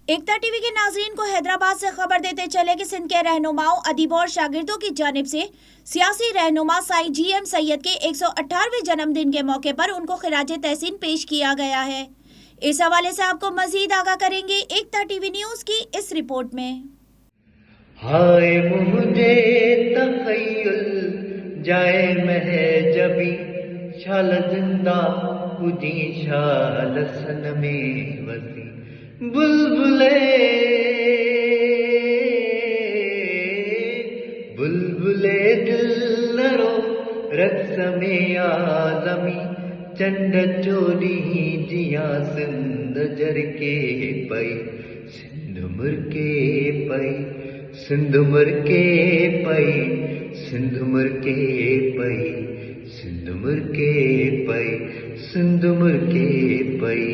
एकता टीवी के नाजरीन को हैदराबाद से खबर देते चले कि सिंध के रहनुमाओं, अदीबों और शागिर्दों की जानिब से सियासी रहनुमा साईं जीएम सैयद के 118वें जन्मदिन के मौके पर उनको खिराज तहसीन पेश किया गया है। इस हवाले से आपको मजीद आगाह करेंगे एकता टीवी न्यूज की इस रिपोर्ट में। हाय मुझे तखय्युल जाए महजबी शाल जिंदा उजी शाल सन में वसी बुलबुले बुलबुले दिल नरो रक्स में आजमी चंड चोरी जिया सिंध जर के पई सिंध मुर के पई सिंध मुर के पई सिंध मुर के पई सिंध मुर के पई सिंध मुर के पई।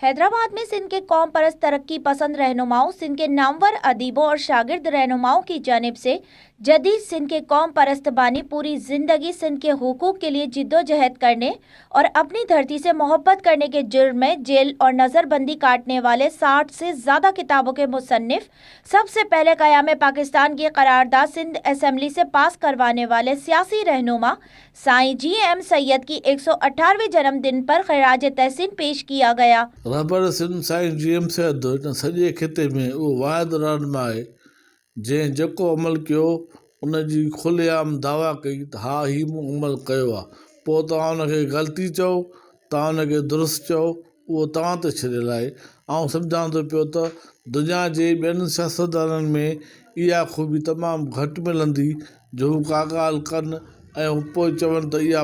हैदराबाद में सिंध के कौम परस्त तरक्की पसंद रहनुमाओं, सिंध के नामवर अदीबों और शागिर्द रहनुमाओं की जानिब से जदीद सिंध के कौम परस्त बानी पूरी जिंदगी सिंध के हुकूक के लिए जिद्दोजहद करने और अपनी धरती से मोहब्बत करने के जुर्म में जेल और नज़रबंदी काटने वाले 60 से ज़्यादा किताबों के मुसन्निफ, सबसे पहले क़याम पाकिस्तान की करारदाद सिंध असेंबली से पास करवाने वाले सियासी रहनुमा साईं जीएम सैयद की 118वें जन्मदिन पर खिराज तहसीन पेश किया गया। रबर सिंध साईं जीएम सैयद हिन सॼे खिते में उहो वाहिद रहनुमा आहे जंहिं जेको अमल कयो उनजी खुलेआम दावा कई त हा ही मूं अमल कयो आहे। पोइ तव्हां उनखे ग़लती चओ, तव्हां उनखे दुरुस्त चओ, उहो तव्हां ते छॾियल आहे। ऐं सम्झां थो पियो त दुनिया जे ॿियनि सियासतदाननि में इहा ख़ूबी तमामु घटि मिलंदी जो हू का ॻाल्हि कनि ऐं पोइ चवनि त इहा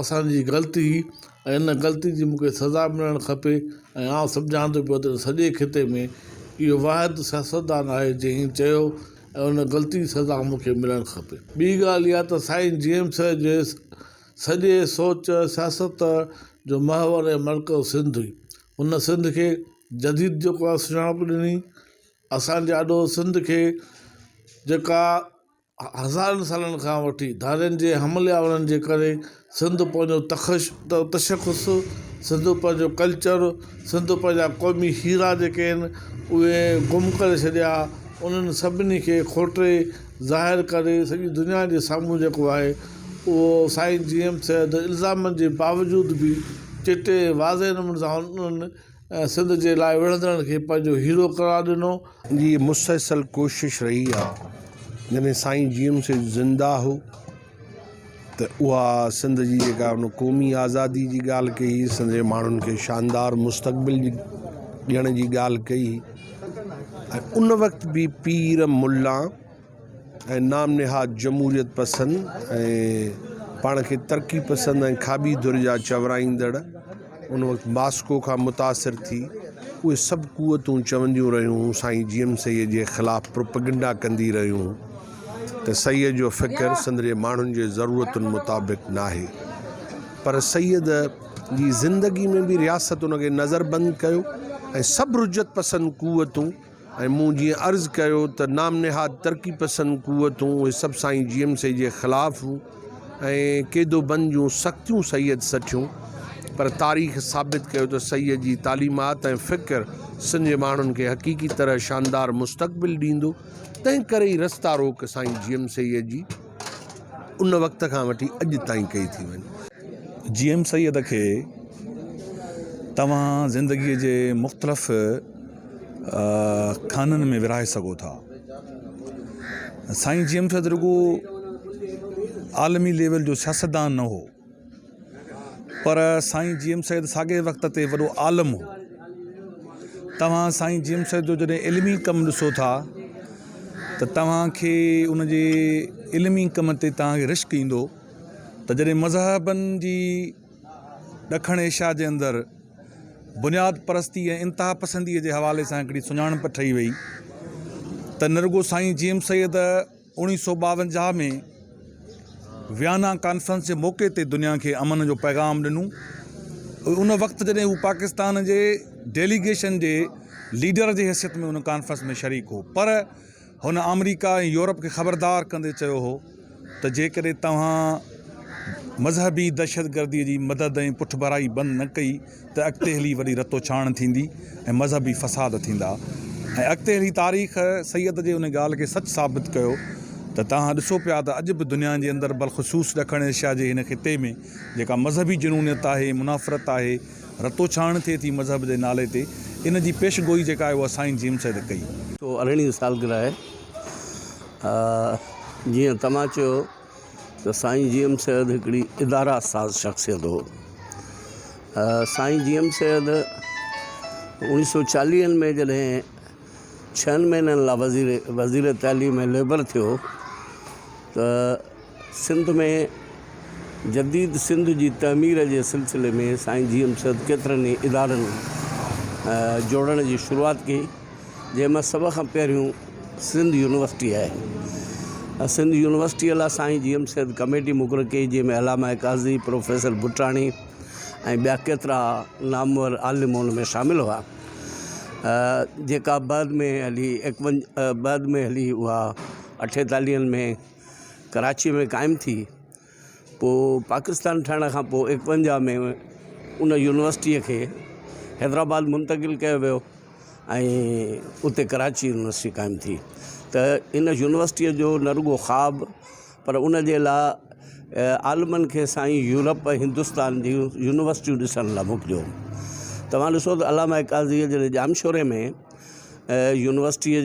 असांजी ग़लती हुई ऐं इन ग़लती जी मूंखे सज़ा मिलणु खपे। ऐं आउं सम्झां थो पियो त सॼे खिते में इहो वाहिद सियासतदान आहे जंहिं चयो ऐं उन ग़लती जी सज़ा मूंखे मिलणु खपे। ॿी ॻाल्हि इहा त साईं जीएम सैयद जे सॼे सोच सियासत जो महवर ऐं मर्कज़ सिंध हुई। हुन सिंध खे जदीद जेको आहे सुञाणप ॾिनी। असांजे ॾाढो सिंध खे जेका हज़ारनि सालनि खां वठी धारियुनि जे हमलियावरनि जे करे सिंध पंहिंजो तशख़ुस, सिंध पंहिंजो कल्चर, सिंध पंहिंजा क़ौमी हीरा जेके आहिनि उहे गुम करे छॾिया। उन्हनि सभिनी खे खोटे ज़ाहिर करे सॼी दुनिया जे साम्हूं जेको आहे उहो साईं जीएम सैयद इल्ज़ामनि जे बावजूदि बि चिटे वाज़े नमूने सां उन्हनि सिंध जे लाइ विढ़ंदड़नि खे पंहिंजो हीरो करार ॾिनो। जी मुसलसल कोशिश रही आहे जॾहिं साईं जीएम सैयद ज़िंदा हो त उहा सिंध जी जेका उन क़ौमी आज़ादी जी ॻाल्हि कई, सिंध जे माण्हुनि खे शानदार मुस्तक़बिल ॾियण जी ॻाल्हि कई। ऐं उन वक़्तु बि पीर मुल्ला ऐं नाम निहाद जमहूरियत पसंद ऐं पाण खे तरक़ी पसंद ऐं खाॿी धुर जा चवराईंदड़ उन वक़्तु मास्को खां मुतासिर थी उहे सभु क़ुवतूं चवंदियूं रहियूं, साईं जीएम सैयद जे ख़िलाफ़ु प्रोपगंडा कंदी रहियूं त सैयद जो फ़िक्र सिंध जे माण्हुनि जे ज़रूरतुनि मुताबिक़ नाहे। पर सैयद जी ज़िंदगी में बि रियासत उनखे नज़रबंदि कयो ऐं सभु रुजत पसंद क़ुवतूं ऐं मूं जीअं अर्ज़ु कयो त नाम निहाद तरक़ी पसंद क़ुवतूं उहे सभु साईं जीएम सैयद जे ख़िलाफ़ हुयूं ऐं क़ैदो बंद जूं सख़्तियूं सैयद सठियूं। पर तारीख़ साबित कयो त सैयद जी तालीमात ऐं फ़िक्र सिंध जे माण्हुनि खे हक़ीक़ी तरह शानदार मुस्तक़बिल ॾींदो। तंहिं करे ई रस्ता रोक साईं जीएम सैयद जी उन वक़्त खां वठी अॼु ताईं कई थी वञे। जीएम सैयद खे तव्हां ज़िंदगीअ जे मुख़्तलिफ़ खाननि में विरहाए सघो था। साईं जीएम सैयद रुगो आलमी लेवल जो सियासतदान न हो, पर साईं जीएम सैयद साॻे वक़्त ते वॾो आलम हो। तव्हां साईं जीएम सैयद जो जॾहिं इल्मी कमु ॾिसो था त तव्हांखे उनजे इल्मी कम ते तव्हांखे रिश्क ईंदो त जॾहिं मज़हबनि जी ॾखण एशिया जे अंदरि बुनियाद परस्ती ऐं इंतिहा पसंदीअ जे हवाले सां हिकिड़ी सुञाणप ठही वई त न रुगो साईं जीएम सैयद 1952 में वियना कॉन्फ्रेंस जे मौक़े ते दुनिया खे अमन जो पैगाम ॾिनूं। उन वक़्तु जॾहिं हू पाकिस्तान जे डेलीगेशन जे लीडर जी हैसियत में उन कॉन्फ्रेंस में शरीक हो, पर हुन अमेरिका ऐं यूरोप खे ख़बरदार कंदे चयो हो त जेकॾहिं तव्हां मज़हबी दहशतगर्दी जी मदद ऐं पुठभराई बंदि न कई त अॻिते हली वरी रतो छाण थींदी ऐं मज़हबी फ़साद थींदा। ऐं अॻिते हली तारीख़ सैयद जे उन ॻाल्हि खे सच साबित कयो त तव्हां ॾिसो पिया त अॼु बि दुनिया जे अंदरि बलख़ुसूस ॾखण एशिया जे हिन ख़िते में जेका मज़हबी जुनूनियत आहे, मुनाफ़रत आहे, रतो छाण थिए थी मज़हब जे नाले ते, इन जी पेशगोई जेका आहे उहा साईं जीम सैद कई। तो 18वीं सालगिरह आहे। जीअं तव्हां चयो त साईं जीम सैद हिकिड़ी इदारा साज़ शख़्सियत हो। साईं जीम सैद 1940 में जॾहिं 6 महीननि लाइ वज़ीर तालीम ऐं लेबर थियो त सिंध में जदीद सिंध जी तमीर जे सिलसिले में साईं जीम सैद केतिरनि ई इदारनि जोड़ण जी शुरूआत कई, जंहिंमां सभ खां पहिरियों सिंध यूनिवर्सिटी आहे। सिंध यूनिवर्सिटीअ लाइ साईं जीम सैद कमेटी मुक़ररु कई, जंहिंमें अलामा काज़ी, प्रोफेसर भुटाणी ऐं ॿिया केतिरा नामवर आलिम हुन में शामिल हुआ, जेका बाद में हली उहा 48 में कराची में क़ाइमु थी। पोइ पाकिस्तान ठहण खां पोइ 51 में उन यूनिवर्सिटीअ खे हैदराबाद मुंतक़िल कयो वियो ऐं उते कराची यूनिवर्सिटी क़ाइमु थी। त इन यूनिवर्सिटीअ जो न रुगो ख़्वाबु, पर उन जे लाइ आलमनि खे साईं यूरोप ऐं हिंदुस्तान जी यूनिवर्सिटियूं ॾिसण लाइ मोकिलियो। तव्हां ॾिसो त अलामा काज़ीअ जॾहिं जामशोरे में यूनिवर्सिटीअ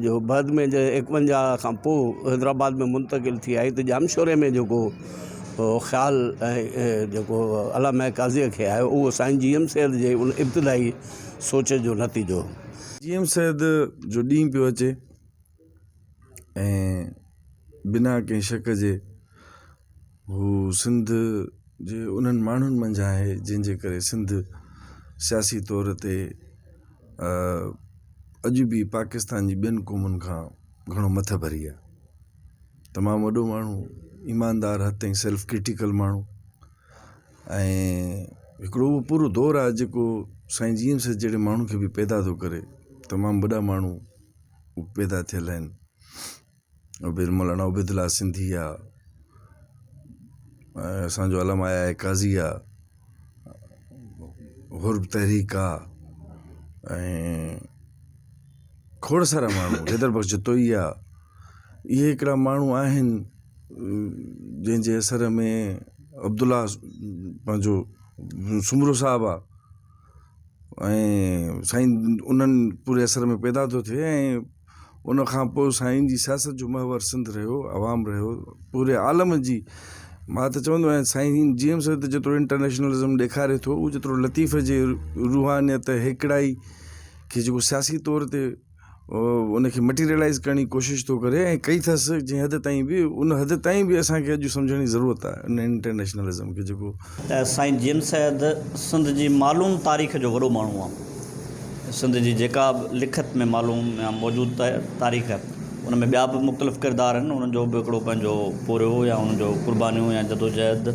जो बाद में 51 खां पोइ हैदराबाद में मुंतक़िल थी आई, त जामशोरे में जेको ख़्यालु ऐं जेको अलामा काज़ीअ खे आयो उहो साईं जीम सैद जे उन इब्तिदाई सोच जो नतीजो। जीम सैद जो ॾींहुं पियो अचे ऐं बिना कंहिं शक जे हू सिंध जे उन्हनि माण्हुनि मंझि आहे जंहिंजे करे सिंध सियासी तौर ते अॼु बि पाकिस्तान जी ॿियनि क़ौमुनि खां घणो मथे भरी आहे। तमामु वॾो माण्हू, ईमानदार, हद ताईं सेल्फ क्रिटिकल माण्हू, ऐं हिकिड़ो उहो पूरो दौरु आहे जेको साईं जीम सैद जहिड़े माण्हू खे बि पैदा थो करे। तमामु वॾा माण्हू पैदा थियल आहिनि। मौलाना उबैदुल्लाह सिंधी आहे, असांजो अलामा काज़ी आहे, हुर्ब तहरीक आहे, ऐं खोड़ सारा माण्हू, हैदर बख्श जतोई आहे। इहे हिकिड़ा माण्हू आहिनि जंहिंजे असर में अब्दुल्ला पंहिंजो सुमरो साहिबु आहे, ऐं साईं उन्हनि पूरे असर में पैदा थो थिए। ऐं उन खां पोइ साईं जी सियासत जो महवर सिंध रहियो, आवाम रहियो, पूरे आलम जी। मां त चवंदो आहियां साईं जीम सैद जेतिरो इंटरनेशनलिज़म ॾेखारे थो, उहो जेतिरो लतीफ़ जे रूहानियत हिकिड़ाई खे जेको सियासी तौर ते उनखे मटीरियलाइज़ करण जी कोशिशि थो करे ऐं कई अथसि, जंहिं हद ताईं बि उन हद ताईं बि असांखे अॼु सम्झण जी ज़रूरत आहे उन इंटरनेशनलिज़म खे। जेको त साईं जीम सैद सिंध जी मालूम तारीख़ जो वॾो माण्हू आहे। सिंध जी जेका बि लिखत में मालूम या मौजूदु तारीख़, उन में ॿिया बि मुख़्तलिफ़ किरदार आहिनि, उन्हनि जो बि हिकिड़ो पंहिंजो पूरो या उन्हनि जो कुर्बानियूं या जदोजहद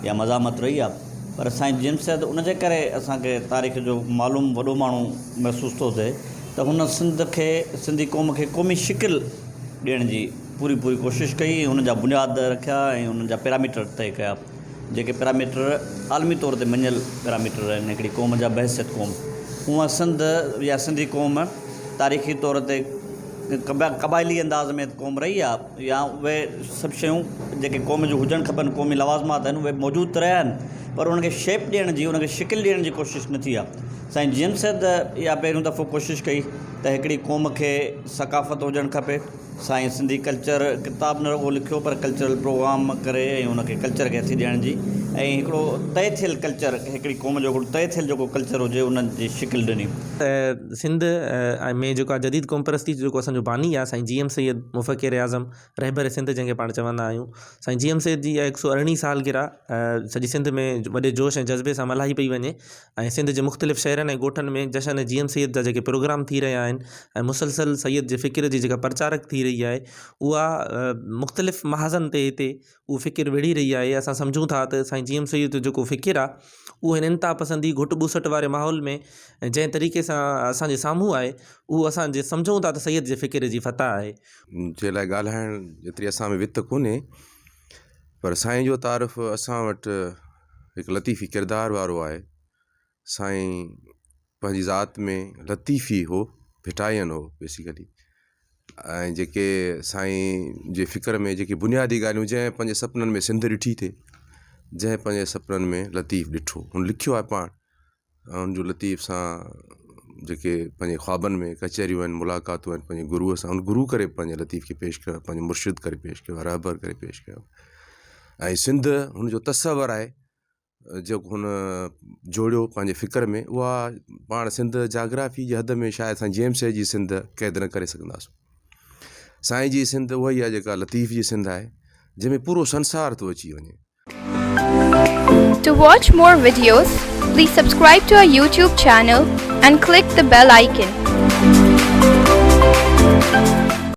या मज़ामत रही आहे। पर साईं जीम सैद उनजे करे असांखे तारीख़ जो मालूम वॾो माण्हू महसूसु थो थिए त हुन सिंधी क़ौम खे क़ौमी शिकिल ॾियण जी पूरी कोशिशि कई, हुन जा बुनियाद रखिया ऐं हुननि जा पैरामीटर तय कया, जेके पैरामीटर आलमी तौर ते मञियल पैरामीटर आहिनि हिकिड़ी क़ौम जा, बहसियत क़ौम। हूअं सिंध या सिंधी क़ौम तारीख़ी तौर ते क़बाइली अंदाज़ में क़ौम रही आहे, या उहे सभु शयूं जेके क़ौम जूं हुजणु खपनि, क़ौमी लवाज़मात आहिनि, उहे मौजूदु रहिया आहिनि, पर उनखे शेप ॾियण जी, उनखे शिकिल ॾियण जी कोशिशि न थी आहे। साईं जीम सैद इहा पहिरियों दफ़ो कोशिशि कई त हिकिड़ी क़ौम खे सकाफ़त हुजणु खपे। साईं सिंधी कल्चर किताब न रुगो लिखियो, पर कल्चरल प्रोग्राम करे ऐं उनखे कल्चर खे हथी ॾियण जी, ऐं हिकिड़ो तय थियल कल्चर, हिकिड़ी क़ौम जो हिकिड़ो तय थियल जेको कल्चर हुजे उन्हनि जी शिकिल ॾिनी। सिंध में जेको जदीद क़ौम परस्ती जेको असांजो बानी आहे साईं जीम सैद मुफ़क्किर आज़म रहबर सिंध जंहिंखे पाण चवंदा आहियूं। साईं जीम सैद जी 118 सालगिरह सॼी सिंध में वॾे जोश ऐं जज़्बे सां मल्हाई पई वञे, ऐं सिंध जे मुख़्तलिफ़ शहरनि ऐं ॻोठनि में जशन जीम सैद जा जेके प्रोग्राम थी रहिया आहिनि ऐं मुसलसल सैद जे फ़िक्र जी जेका प्रचारक थी रही आहे, उहा मुख़्तलिफ़ महाज़न ते हिते उहा फ़िक्र विढ़ी रही आहे। असां सम्झूं था त साईं जीम सैद जो जेको फ़िक्र आहे उहो हिन इंतिहा पसंदी घुट ॿुसट वारे माहौल में जंहिं तरीक़े सां असांजे साम्हूं आहे, उहो असांजे सम्झूं था त सैद जे फ़िक्र जी फतह आहे। जे लाइ ॻाल्हाइण जेतिरी असां में वित कोन्हे, पर साईं जो तारफ़ असां वटि हिकु लतीफ़ी किरदार वारो आहे। साईं पंहिंजी ज़ात में लतीफ़ी हो, भिटायन हो बेसिकली। ऐं जेके साईं जे फ़िक्र में जेके बुनियादी ॻाल्हियूं, जंहिं पंहिंजे सपननि में सिंध ॾिठी थे, जंहिं पंहिंजे सपननि में लतीफ़ ॾिठो, हुन लिखियो आहे पाण। ऐं हुनजो लतीफ़ सां जेके पंहिंजे ख्वाबनि में कचहरियूं आहिनि, मुलाक़ातूं आहिनि पंहिंजे गुरूअ सां, हुन गुरू करे पंहिंजे लतीफ़ खे पेश कयो, पंहिंजे मुर्शिद करे पेश कयो, रहबर करे पेश कयो। ऐं सिंध हुनजो तसवर आहे जेको हुन जोड़ियो पंहिंजे फ़िक्र में। उहा पाण सिंध जाग्राफ़ी जे हद में शायदि असां जेम्स जी सिंध क़ैद न करे सघंदासीं। साईं जी सिंध उहा ई आहे जेका लतीफ़ जी सिंध आहे, जंहिंमें पूरो संसार थो अची वञे। To watch more videos, please subscribe to our YouTube channel and click the bell icon.